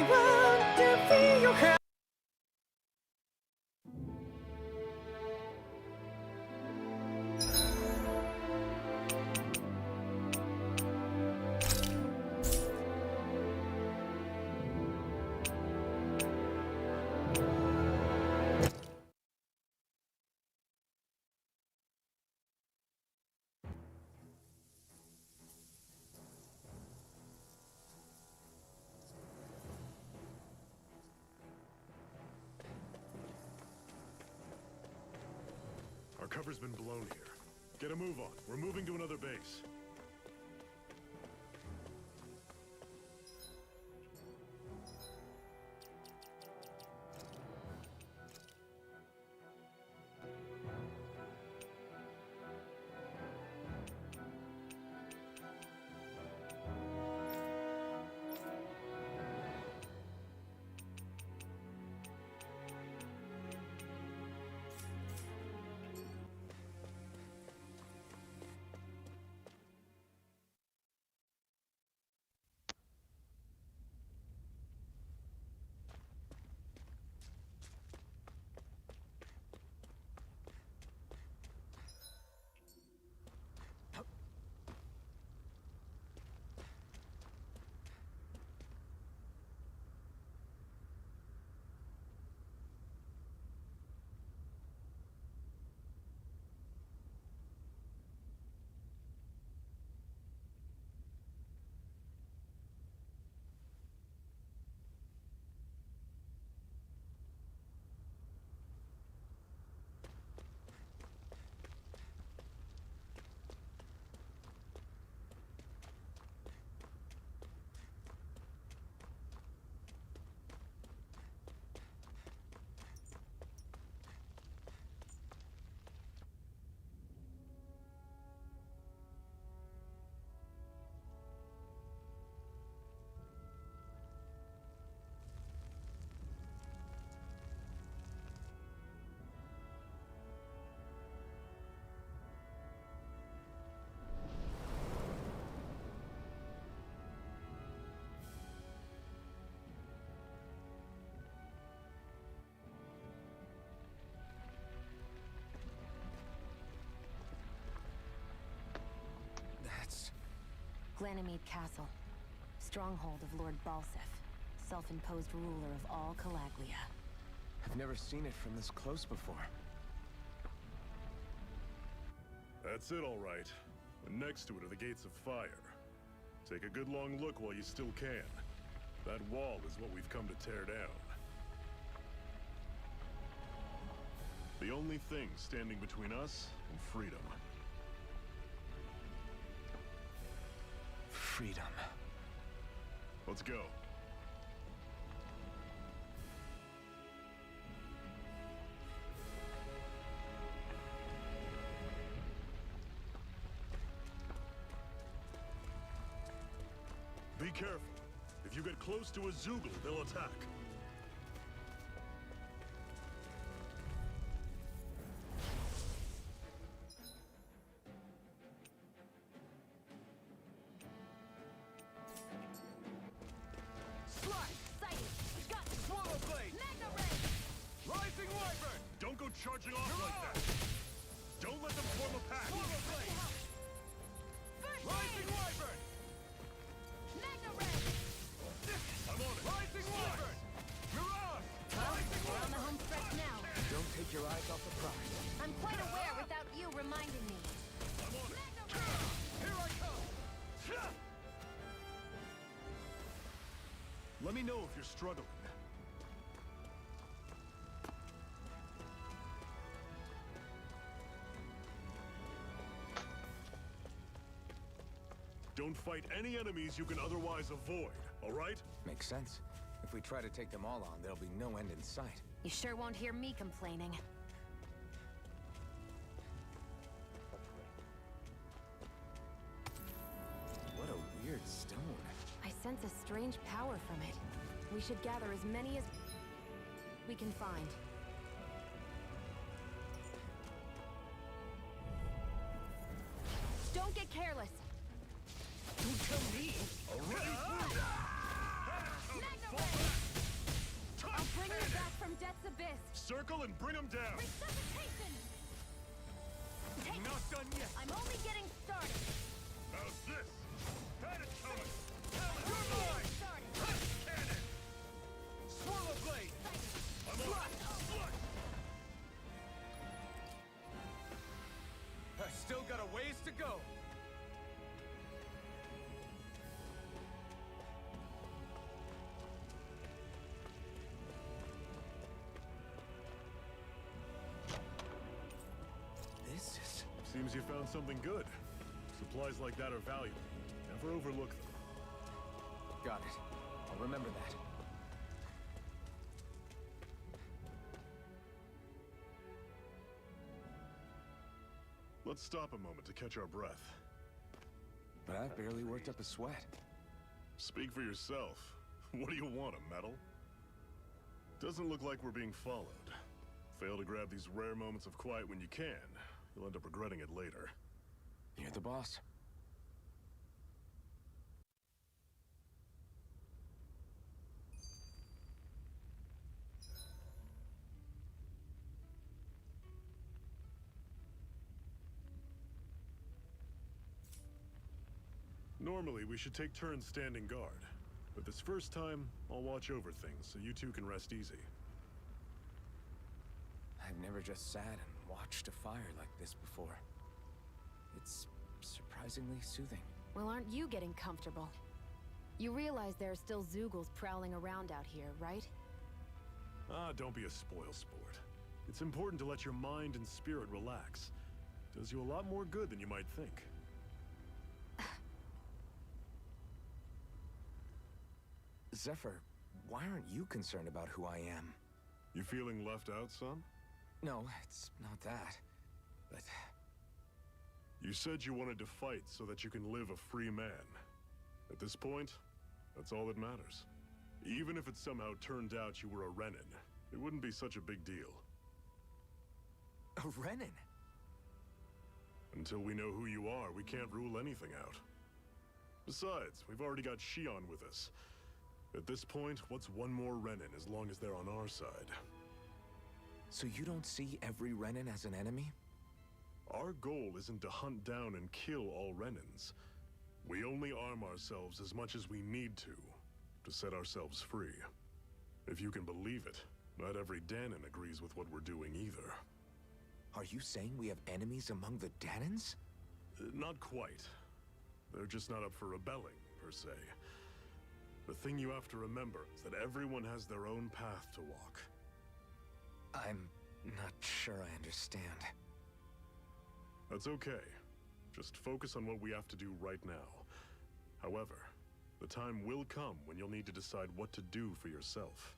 want to feel your heart. Our cover's been blown here. Get a move on. We're moving to another base. Ganymede Castle, stronghold of Lord Balsef, self-imposed ruler of all Calaglia. I've never seen it from this close before. That's it, all right. And next to it are the gates of fire. Take a good long look while you still can. That wall is what we've come to tear down. The only thing standing between us and freedom. Freedom. Let's go. Be careful. If you get close to a Zoogle, they'll attack. Charging off like that! Don't let them form a pack! Rising Wyvern! I'm on it! Rising Wyvern! Mirage! We're on the home stretch now. Don't take your eyes off the prize. I'm quite aware without you reminding me. I'm on it! Here I come! Let me know if you're struggling. Don't fight any enemies you can otherwise avoid, all right? Makes sense. If we try to take them all on, there'll be no end in sight. You sure won't hear me complaining. What a weird stone. I sense a strange power from it. We should gather as many as we can find. Don't get careless. Don't tell me! Magna Ray! Bring me back from Death's Abyss! Circle and bring him down! Resuscitation! Take Not done yet. I'm only getting started! How's this? Had it coming! You're mine! Started! Cannon! Swirl blade! I'm on! Flush! I still got a ways to go. This is... Seems you found something good. Supplies like that are valuable. Never overlook them. Got it. I'll remember that. Let's stop a moment to catch our breath. But I've barely worked up a sweat. Speak for yourself. What do you want, a medal? Doesn't look like we're being followed. Fail to grab these rare moments of quiet when you can, you'll end up regretting it later. You're the boss. Normally, we should take turns standing guard. But this first time, I'll watch over things so you two can rest easy. I've never just sat and watched a fire like this before. It's surprisingly soothing. Well, aren't you getting comfortable? You realize there are still Zeugles prowling around out here, right? Ah, don't be a spoilsport. It's important to let your mind and spirit relax. Does you a lot more good than you might think. Zephyr, why aren't you concerned about who I am? You feeling left out, son? No, it's not that. But You said you wanted to fight so that you can live a free man. At this point, that's all that matters. Even if it somehow turned out you were a Renin, it wouldn't be such a big deal. a Renin? Until we know who you are, we can't rule anything out. Besides, we've already got Shion with us. At this point, what's one more Renin as long as they're on our side? So you don't see every Renin as an enemy? Our goal isn't to hunt down and kill all Renins. We only arm ourselves as much as we need to set ourselves free. If you can believe it, not every Danon agrees with what we're doing either. Are you saying we have enemies among the Danons? Not quite. They're just not up for rebelling, per se. The thing you have to remember is that everyone has their own path to walk. I'm not sure I understand. That's okay. Just focus on what we have to do right now. However, the time will come when you'll need to decide what to do for yourself.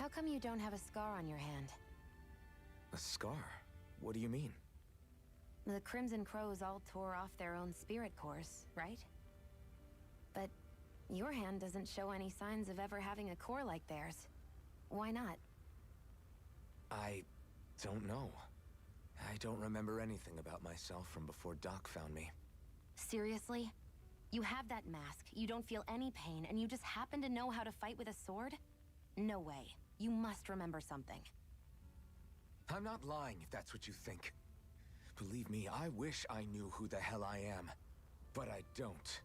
How come you don't have a scar on your hand? A scar? What do you mean? The Crimson Crows all tore off their own spirit cores, right? But your hand doesn't show any signs of ever having a core like theirs. Why not? I don't know. I don't remember anything about myself from before Doc found me. Seriously? You have that mask, you don't feel any pain, and you just happen to know how to fight with a sword? No way. You must remember something. I'm not lying if that's what you think. Believe me, I wish I knew who the hell I am. But I don't.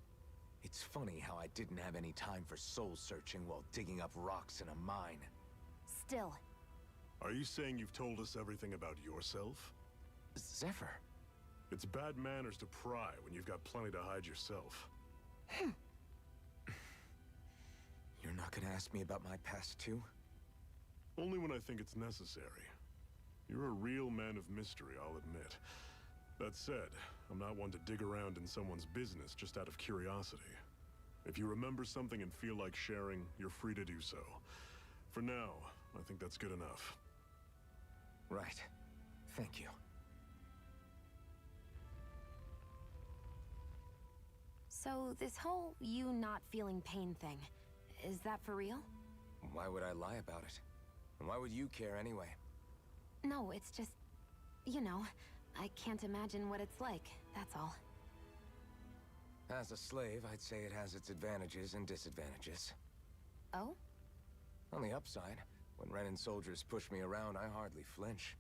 It's funny how I didn't have any time for soul-searching while digging up rocks in a mine. Still. Are you saying you've told us everything about yourself? Zephyr. It's bad manners to pry when you've got plenty to hide yourself. You're not gonna ask me about my past too? Only when I think it's necessary. You're a real man of mystery, I'll admit. That said, I'm not one to dig around in someone's business just out of curiosity. If you remember something and feel like sharing, you're free to do so. For now, I think that's good enough. Right. Thank you. So, this whole you not feeling pain thing, is that for real? Why would I lie about it? And why would you care anyway? No, it's just... you know, I can't imagine what it's like, that's all. As a slave, I'd say it has its advantages and disadvantages. Oh? On the upside, when Renan soldiers push me around, I hardly flinch.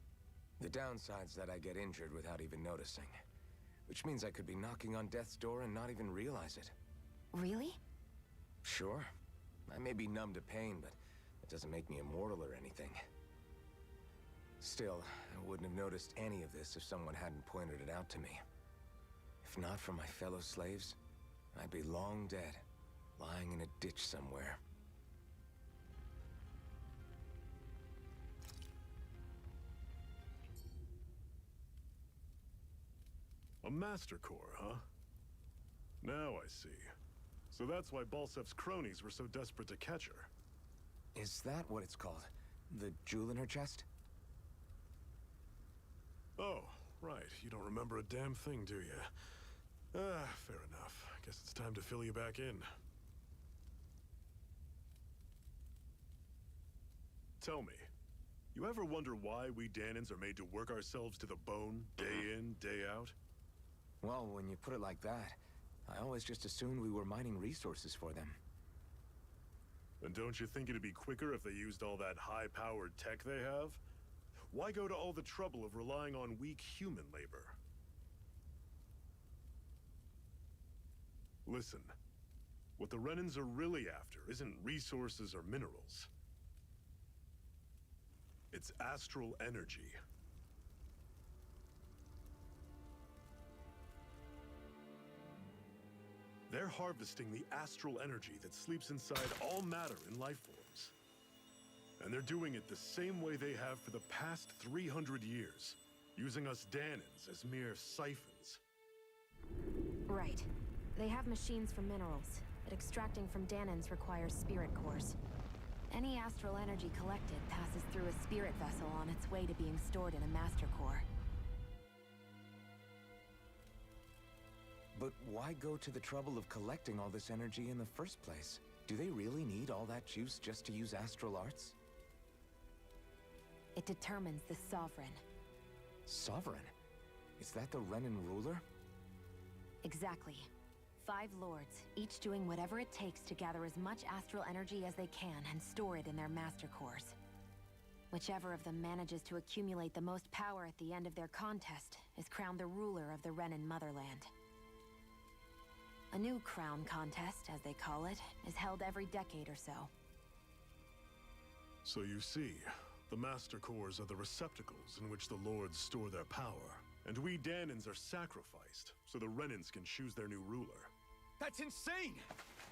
The downside's that I get injured without even noticing. Which means I could be knocking on death's door and not even realize it. Really? Sure. I may be numb to pain, but it doesn't make me immortal or anything. Still, I wouldn't have noticed any of this if someone hadn't pointed it out to me. If not for my fellow slaves, I'd be long dead, lying in a ditch somewhere. A Master Core, huh? Now I see. So that's why Balsef's cronies were so desperate to catch her. Is that what it's called? The jewel in her chest? Oh, right. You don't remember a damn thing, do you? Fair enough. Guess it's time to fill you back in. Tell me, you ever wonder why we Dahnans are made to work ourselves to the bone, day in, day out? Well, when you put it like that, I always just assumed we were mining resources for them. And don't you think it'd be quicker if they used all that high-powered tech they have? Why go to all the trouble of relying on weak human labor? Listen, what the Renans are really after isn't resources or minerals. It's astral energy. They're harvesting the astral energy that sleeps inside all matter in life forms. And they're doing it the same way they have for the past 300 years, using us Dahnans as mere siphons. Right. They have machines for minerals, but extracting from Dahnans requires spirit cores. Any astral energy collected passes through a spirit vessel on its way to being stored in a master core. But why go to the trouble of collecting all this energy in the first place? Do they really need all that juice just to use astral arts? It determines the Sovereign. Sovereign? Is that the Renan ruler? Exactly. 5 lords, each doing whatever it takes to gather as much astral energy as they can and store it in their master cores. Whichever of them manages to accumulate the most power at the end of their contest is crowned the ruler of the Renan motherland. A new crown contest, as they call it, is held every decade or so. So you see, the Master Cores are the receptacles in which the Lords store their power. And we Dahnans are sacrificed, so the Renans can choose their new ruler. That's insane!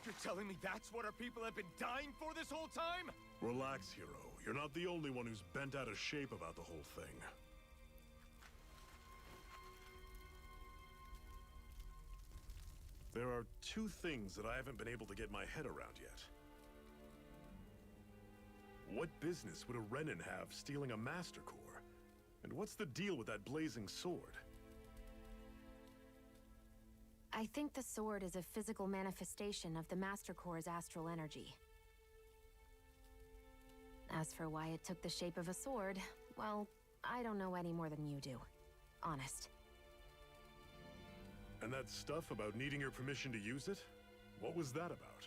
You're telling me that's what our people have been dying for this whole time? Relax, hero. You're not the only one who's bent out of shape about the whole thing. There are 2 things that I haven't been able to get my head around yet. What business would a Renin have stealing a Master Core? And what's the deal with that blazing sword? I think the sword is a physical manifestation of the Master Core's astral energy. As for why it took the shape of a sword, well, I don't know any more than you do. Honest. And that stuff about needing your permission to use it? What was that about?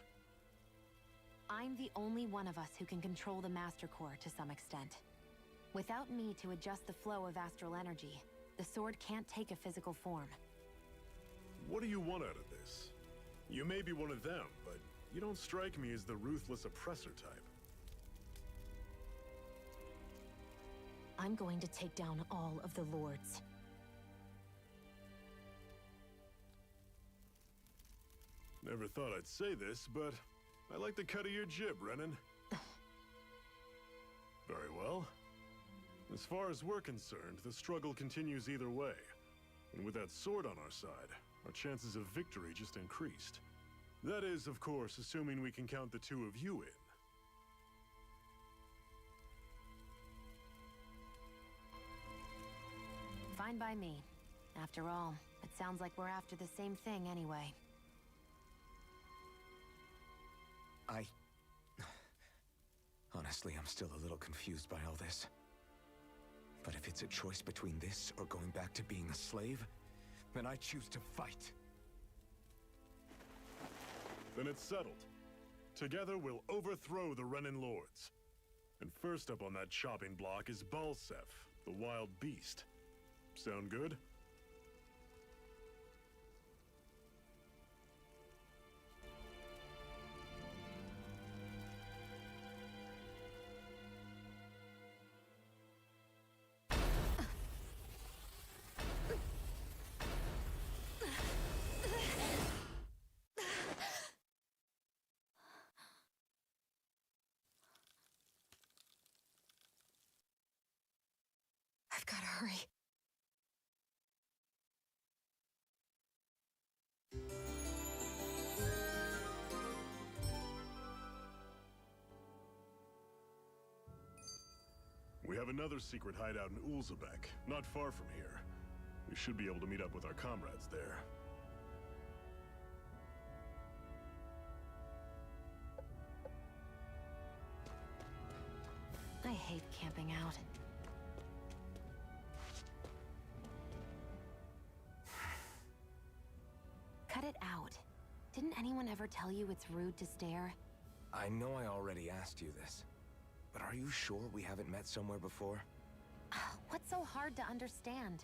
I'm the only one of us who can control the Master Core to some extent. Without me to adjust the flow of astral energy, the sword can't take a physical form. What do you want out of this? You may be one of them, but you don't strike me as the ruthless oppressor type. I'm going to take down all of the Lords. Never thought I'd say this, but I like the cut of your jib, Renin. Very well. As far as we're concerned, the struggle continues either way. And with that sword on our side, our chances of victory just increased. That is, of course, assuming we can count the two of you in. Fine by me. After all, it sounds like we're after the same thing anyway. Honestly, I'm still a little confused by all this. But if it's a choice between this or going back to being a slave, then I choose to fight. Then it's settled. Together we'll overthrow the Renin Lords. And first up on that chopping block is Balsef, the wild beast. Sound good? I've gotta hurry. We have another secret hideout in Ulzebek, not far from here. We should be able to meet up with our comrades there. I hate camping out. Cut it out. Didn't anyone ever tell you it's rude to stare? I know I already asked you this, but are you sure we haven't met somewhere before? What's so hard to understand?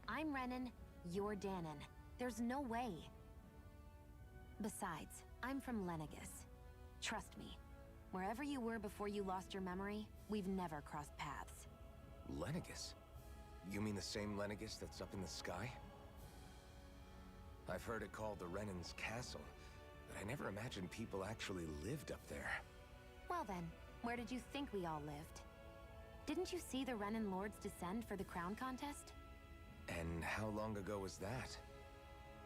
I'm Renin, you're Danon. There's no way. Besides, I'm from Lenegus. Trust me, wherever you were before you lost your memory, we've never crossed paths. Lenegus? You mean the same Lenegus that's up in the sky? I've heard it called the Renin's Castle, but I never imagined people actually lived up there. Well then, where did you think we all lived? Didn't you see the Renin Lords descend for the crown contest? And how long ago was that?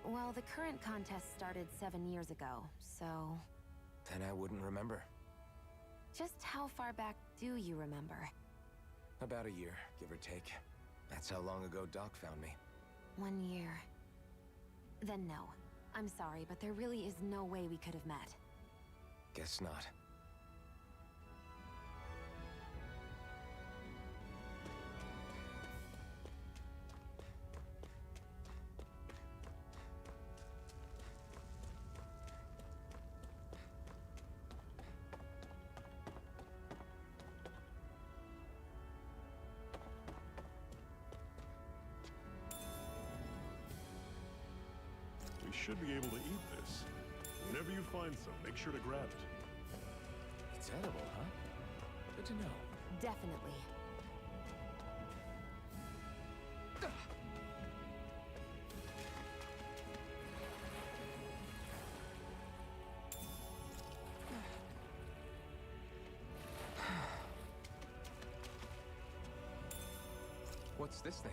Well, the current contest started 7 years ago, so... Then I wouldn't remember. Just how far back do you remember? About a year, give or take. That's how long ago Doc found me. 1 year. Then no. I'm sorry, but there really is no way we could have met. Guess not. We should be able to eat this. Whenever you find some, make sure to grab it. It's edible, huh? Good to know. Definitely. What's this thing?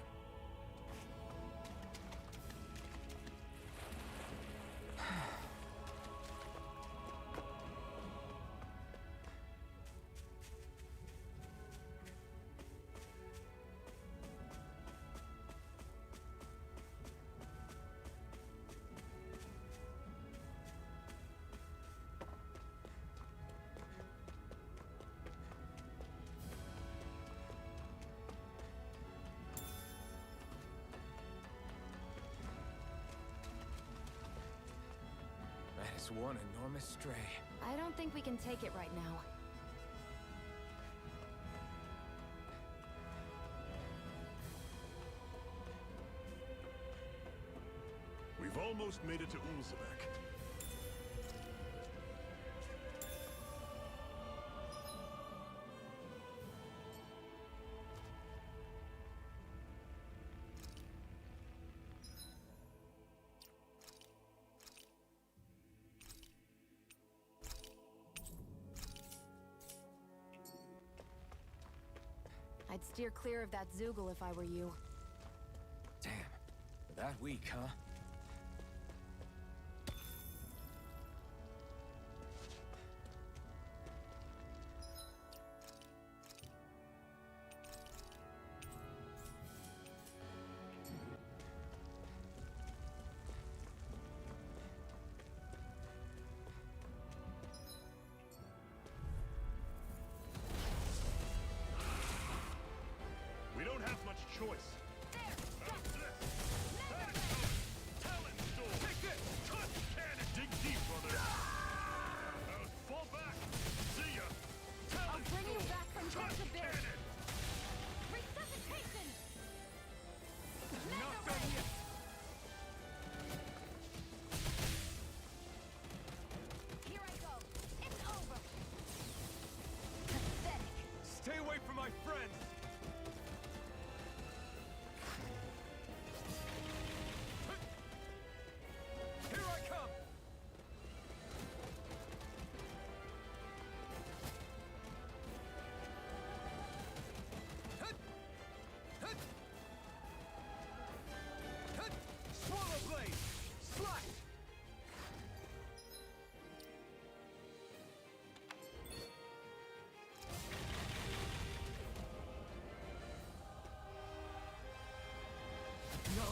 is one enormous stray. I don't think we can take it right now. We've almost made it to Ulzebek. I'd steer clear of that Zoogle if I were you. Damn. That weak, huh? We don't have much choice. Dig deep, brother. Fall back. See ya. I'll bring you back from death to bear. Cannon. Resuscitation! Not done yet! Here I go. It's over. Pathetic. Stay away from my friend! Here I come! Swallow blade! Slash! No!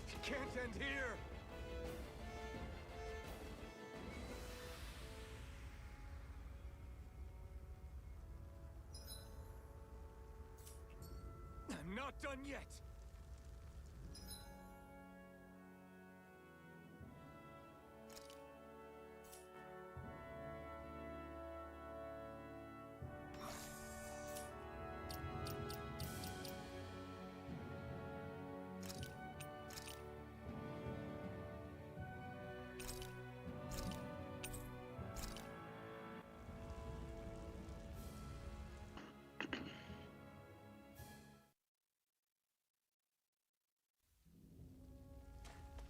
It can't end here! I'm not done yet!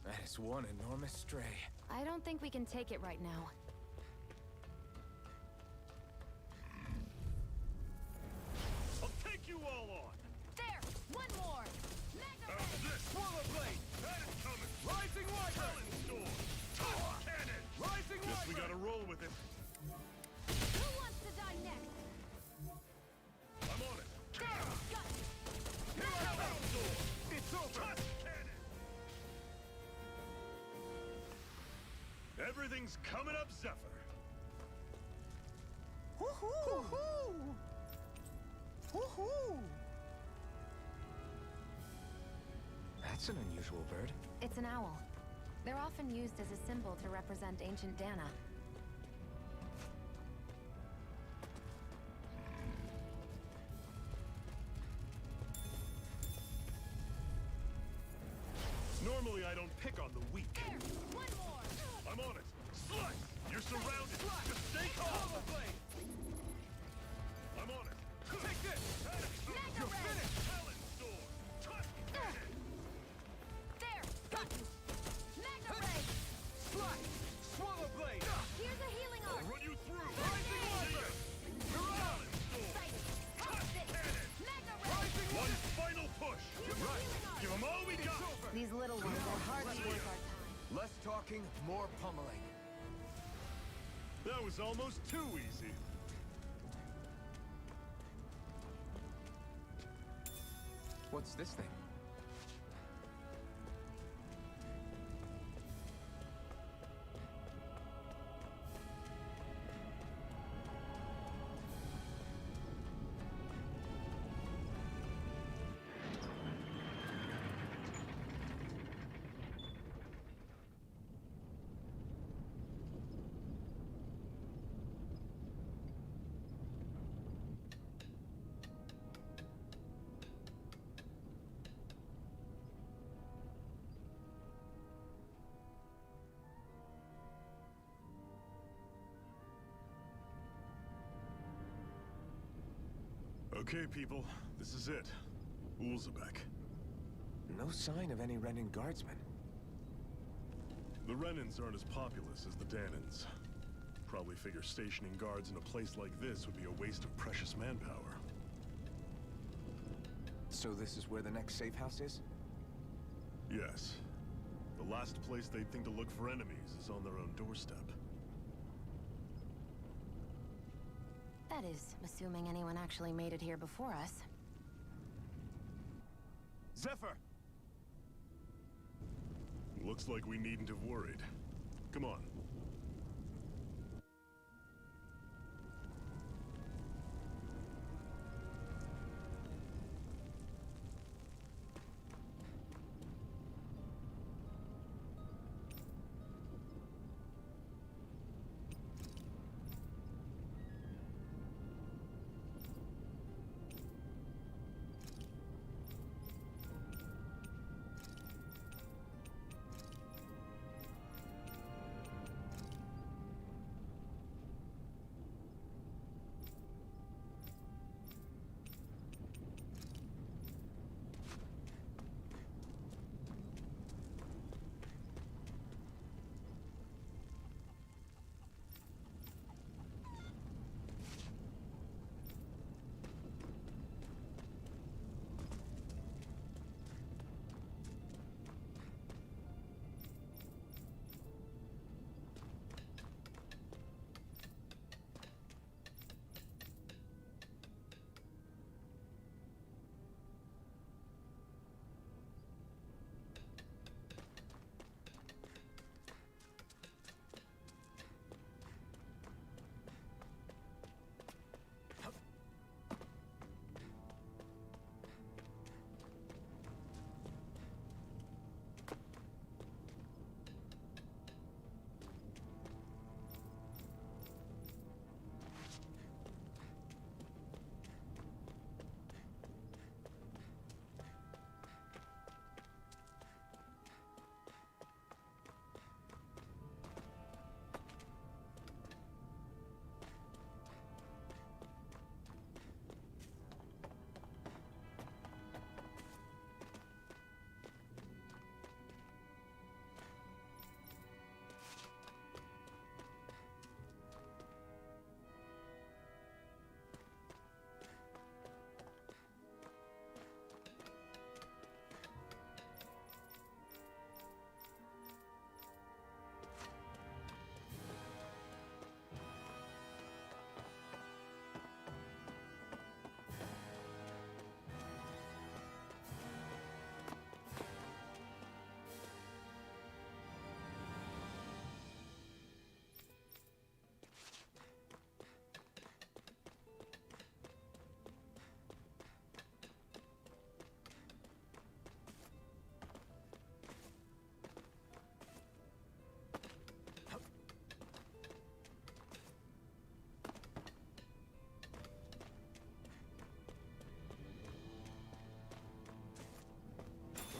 That is one enormous stray. I don't think we can take it right now. I'll take you all on. There! One more! How's this? Swallow blade! That is coming. Rising wyvern! Talon storm. Toss cannon. Rising Guess we wyvern! gotta roll with it. Who wants to die next? I'm on it. There! Got you! Here I Talon come! storm. It's over! Toss cannon. Everything's coming up, Zephyr. Woohoo! Woohoo! That's an unusual bird. It's an owl. They're often used as a symbol to represent ancient Dana. Normally I don't pick on the weak. There! One more! I'm on it. Slice! You're surrounded. Just stay calm. Swallow blade! I'm on it. Take this! Mega You're ray! finished! Talon storm. Toss cannon. There! Got you! Mega ray! Slash! Swallow blade! Here's a healing I'll arc! run you through. Rising See ya. wyvern! Talon storm. Sighted! Toss it! Cannon. Mega ray! Rising One wyvern! final push. Here's a healing arc! Give them all we It's got. over! These little ones are hardly See worth ya. our time. Less talking, more pummeling. That was almost too easy. What's this thing? Okay, people, this is it. Ulzebek. No sign of any Renin guardsmen. The Renins aren't as populous as the Danins. Probably figure stationing guards in a place like this would be a waste of precious manpower. So this is where the next safe house is? Yes. The last place they'd think to look for enemies is on their own doorstep. That is, assuming anyone actually made it here before us. Zephyr! Looks like we needn't have worried. Come on.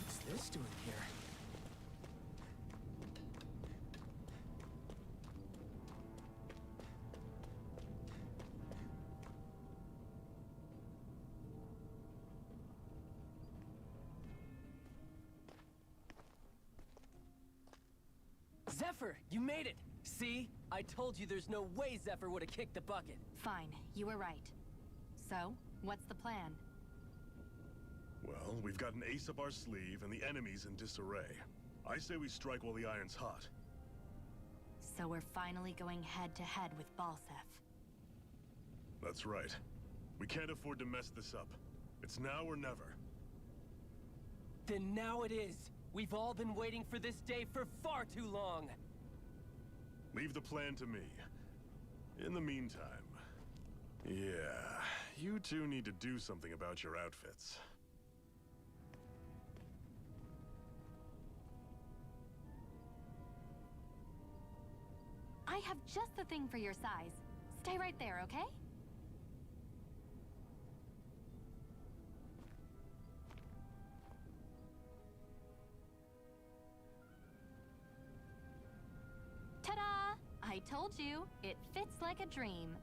What's this doing here? Zephyr, you made it! See? I told you there's no way Zephyr would have kicked the bucket. Fine, you were right. So, what's the plan? Well, we've got an ace up our sleeve, and the enemy's in disarray. I say we strike while the iron's hot. So we're finally going head-to-head with Balsef. That's right. We can't afford to mess this up. It's now or never. Then now it is! We've all been waiting for this day for far too long! Leave the plan to me. In the meantime... Yeah, you two need to do something about your outfits. I have just the thing for your size. Stay right there, okay? Ta-da! I told you, it fits like a dream.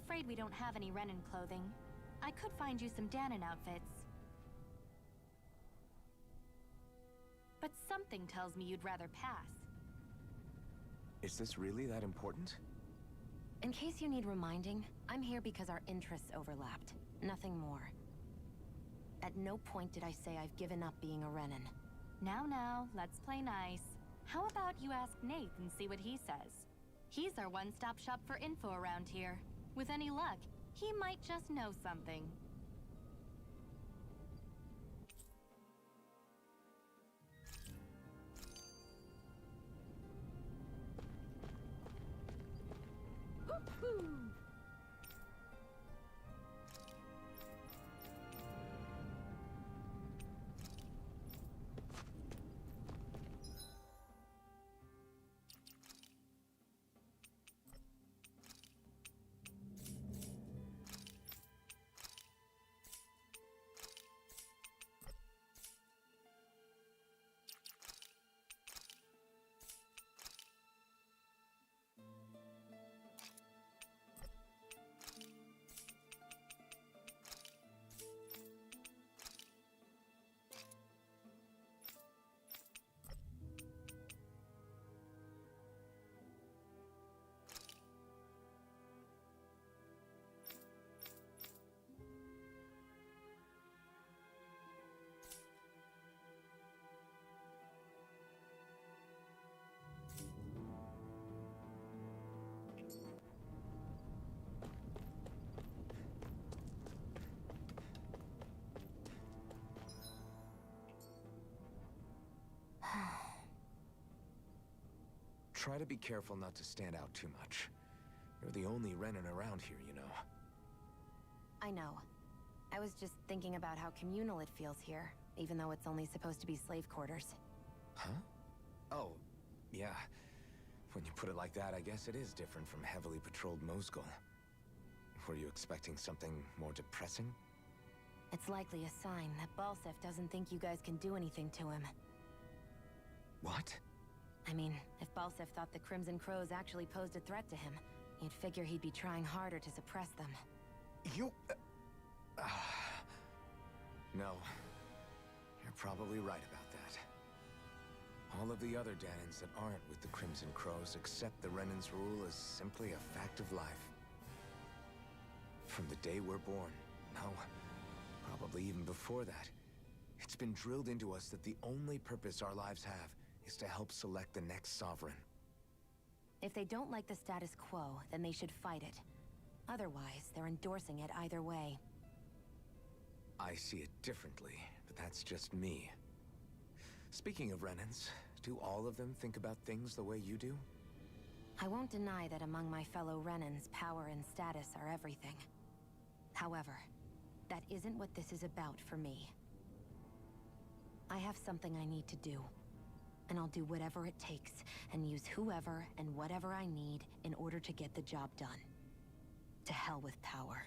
afraid we don't have any Renin clothing. I could find you some Danon outfits. But something tells me you'd rather pass. Is this really that important? In case you need reminding, I'm here because our interests overlapped. Nothing more. At no point did I say I've given up being a Renin. Now, let's play nice. How about you ask Nate and see what he says? He's our one-stop shop for info around here. With any luck, he might just know something. Woo-hoo! Try to be careful not to stand out too much. You're the only Renin around here, you know. I know. I was just thinking about how communal it feels here, even though it's only supposed to be slave quarters. Huh? Oh, yeah. When you put it like that, I guess it is different from heavily patrolled Mosgul. Were you expecting something more depressing? It's likely a sign that Balsef doesn't think you guys can do anything to him. What? I mean, if Balsef thought the Crimson Crows actually posed a threat to him, you'd figure he'd be trying harder to suppress them. You... No. You're probably right about that. All of the other Danons that aren't with the Crimson Crows accept the Renin's rule as simply a fact of life. From the day we're born, no, probably even before that, it's been drilled into us that the only purpose our lives have is to help select the next sovereign. If they don't like the status quo, then they should fight it. Otherwise, they're endorsing it either way. I see it differently, but that's just me. Speaking of Renins, do all of them think about things the way you do? I won't deny that among my fellow Renins, power and status are everything. However, that isn't what this is about for me. I have something I need to do. And I'll do whatever it takes, and use whoever and whatever I need in order to get the job done. To hell with power.